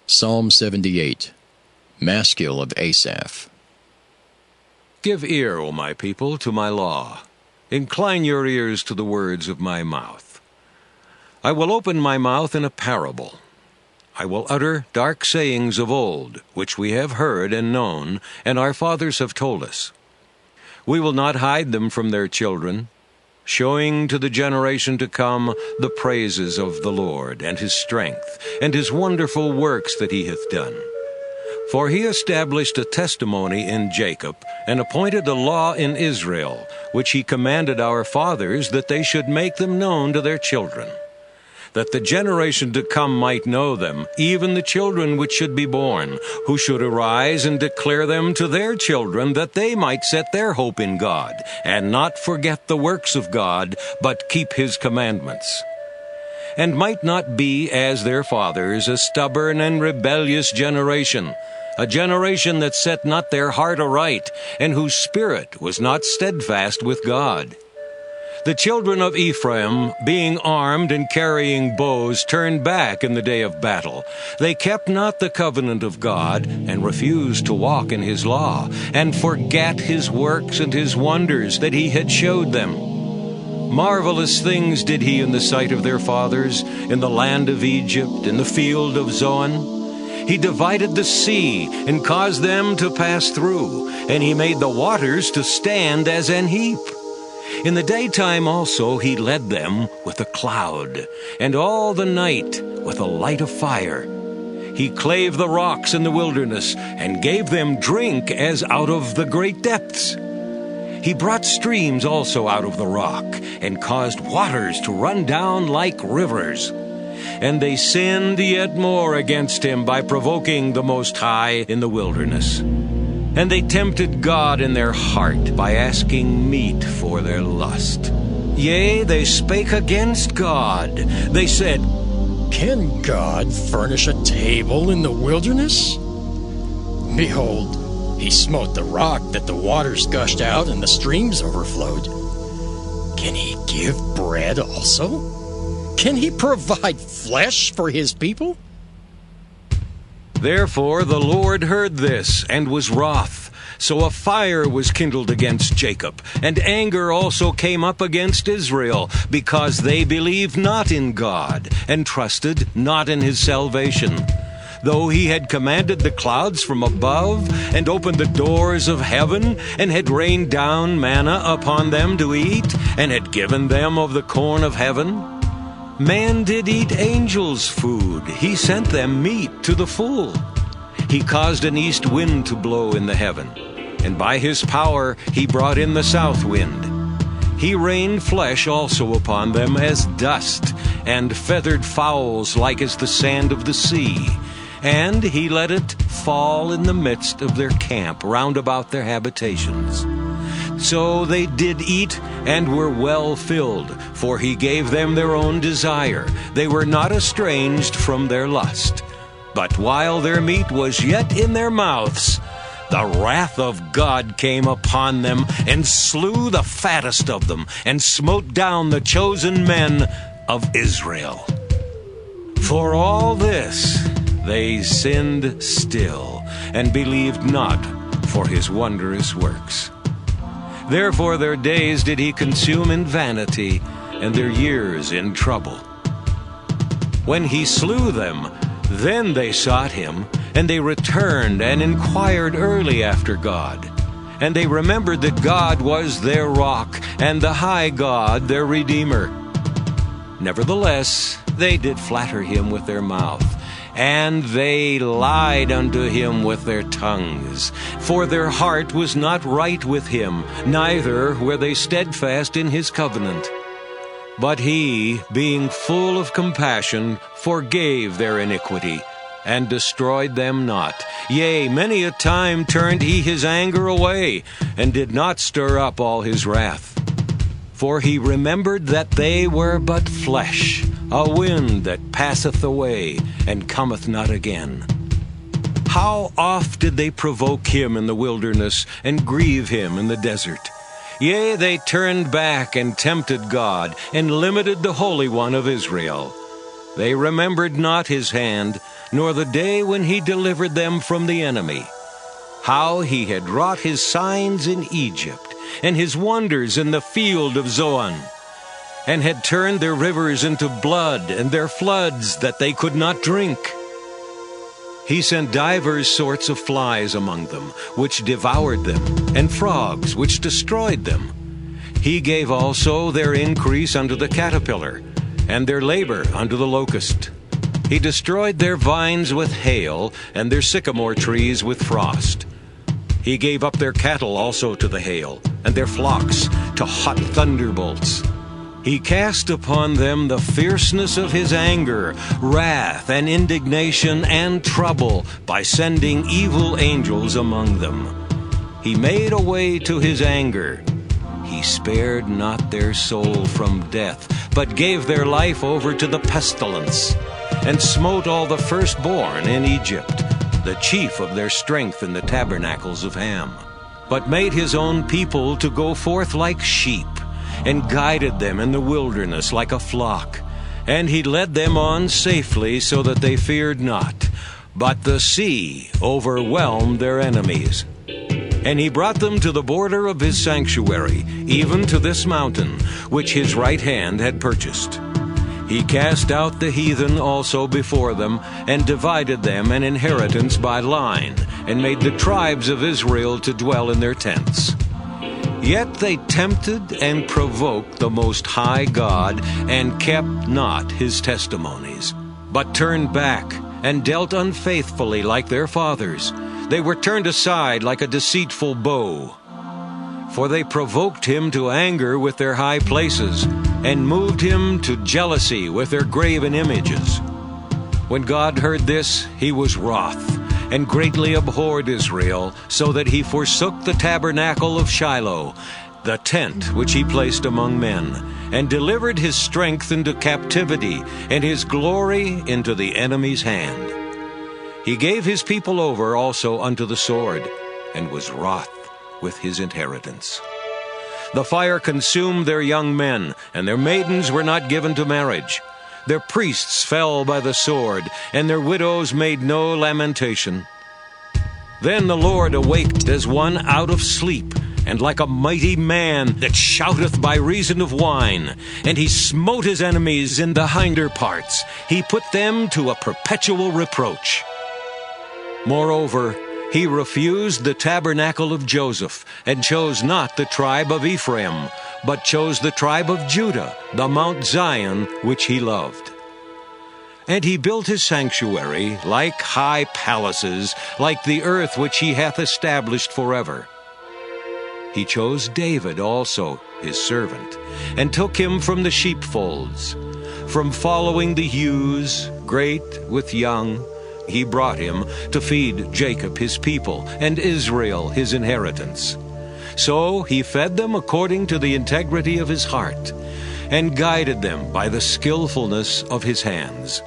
Psalm 78, Maskil of Asaph. Give ear, O my people, to my law. Incline your ears to the words of my mouth. I will open my mouth in a parable. I will utter dark sayings of old, which we have heard and known, and our fathers have told us. We will not hide them from their children, showing to the generation to come the praises of the Lord, and his strength, and his wonderful works that he hath done. For he established a testimony in Jacob, and appointed a law in Israel, which he commanded our fathers, that they should make them known to their children, that the generation to come might know them, even the children which should be born, who should arise and declare them to their children, that they might set their hope in God, and not forget the works of God, but keep his commandments, and might not be as their fathers, a stubborn and rebellious generation, a generation that set not their heart aright, and whose spirit was not steadfast with God. The children of Ephraim, being armed and carrying bows, turned back in the day of battle. They kept not the covenant of God, and refused to walk in his law, and forgat his works and his wonders that he had showed them. Marvelous things did he in the sight of their fathers, in the land of Egypt, in the field of Zoan. He divided the sea, and caused them to pass through, and he made the waters to stand as an heap. In the daytime also he led them with a cloud, and all the night with a light of fire. He clave the rocks in the wilderness, and gave them drink as out of the great depths. He brought streams also out of the rock, and caused waters to run down like rivers. And they sinned yet more against him by provoking the Most High in the wilderness. And they tempted God in their heart by asking meat for their lust. Yea, they spake against God. They said, Can God furnish a table in the wilderness? Behold, he smote the rock that the waters gushed out and the streams overflowed. Can he give bread also? Can he provide flesh for his people? Therefore the Lord heard this, and was wroth. So a fire was kindled against Jacob, and anger also came up against Israel, because they believed not in God, and trusted not in his salvation. Though he had commanded the clouds from above, and opened the doors of heaven, and had rained down manna upon them to eat, and had given them of the corn of heaven. Man did eat angels' food. He sent them meat to the full. He caused an east wind to blow in the heaven, and by his power he brought in the south wind. He rained flesh also upon them as dust, and feathered fowls like as the sand of the sea. And he let it fall in the midst of their camp round about their habitations. So they did eat and were well filled, for he gave them their own desire. They were not estranged from their lust. But while their meat was yet in their mouths, the wrath of God came upon them, and slew the fattest of them, and smote down the chosen men of Israel. For all this they sinned still, and believed not for his wondrous works. Therefore their days did he consume in vanity, and their years in trouble. When he slew them, then they sought him, and they returned and inquired early after God. And they remembered that God was their rock, and the high God their Redeemer. Nevertheless, they did flatter him with their mouth, and they lied unto him with their tongues. For their heart was not right with him, neither were they steadfast in his covenant. But he, being full of compassion, forgave their iniquity, and destroyed them not. Yea, many a time turned he his anger away, and did not stir up all his wrath. For he remembered that they were but flesh, a wind that passeth away, and cometh not again. How oft did they provoke him in the wilderness, and grieve him in the desert? Yea, they turned back and tempted God, and limited the Holy One of Israel. They remembered not his hand, nor the day when he delivered them from the enemy, how he had wrought his signs in Egypt, and his wonders in the field of Zoan, and had turned their rivers into blood, and their floods that they could not drink. He sent divers sorts of flies among them, which devoured them, and frogs, which destroyed them. He gave also their increase unto the caterpillar, and their labor unto the locust. He destroyed their vines with hail, and their sycamore trees with frost. He gave up their cattle also to the hail, and their flocks to hot thunderbolts. He cast upon them the fierceness of his anger, wrath and indignation and trouble, by sending evil angels among them. He made a way to his anger. He spared not their soul from death, but gave their life over to the pestilence, and smote all the firstborn in Egypt, the chief of their strength in the tabernacles of Ham, but made his own people to go forth like sheep, and guided them in the wilderness like a flock. And he led them on safely, so that they feared not. But the sea overwhelmed their enemies. And he brought them to the border of his sanctuary, even to this mountain, which his right hand had purchased. He cast out the heathen also before them, and divided them an inheritance by line, and made the tribes of Israel to dwell in their tents. Yet they tempted and provoked the Most High God, and kept not his testimonies, but turned back, and dealt unfaithfully like their fathers. They were turned aside like a deceitful bow. For they provoked him to anger with their high places, and moved him to jealousy with their graven images. When God heard this, he was wroth, and greatly abhorred Israel, so that he forsook the tabernacle of Shiloh, the tent which he placed among men, and delivered his strength into captivity, and his glory into the enemy's hand. He gave his people over also unto the sword, and was wroth with his inheritance. The fire consumed their young men, and their maidens were not given to marriage. Their priests fell by the sword, and their widows made no lamentation. Then the Lord awaked as one out of sleep, and like a mighty man that shouteth by reason of wine. And he smote his enemies in the hinder parts. He put them to a perpetual reproach. Moreover, he refused the tabernacle of Joseph, and chose not the tribe of Ephraim, but chose the tribe of Judah, the Mount Zion, which he loved. And he built his sanctuary like high palaces, like the earth which he hath established forever. He chose David also, his servant, and took him from the sheepfolds. From following the ewes, great with young, he brought him to feed Jacob his people, and Israel his inheritance. So he fed them according to the integrity of his heart, and guided them by the skillfulness of his hands.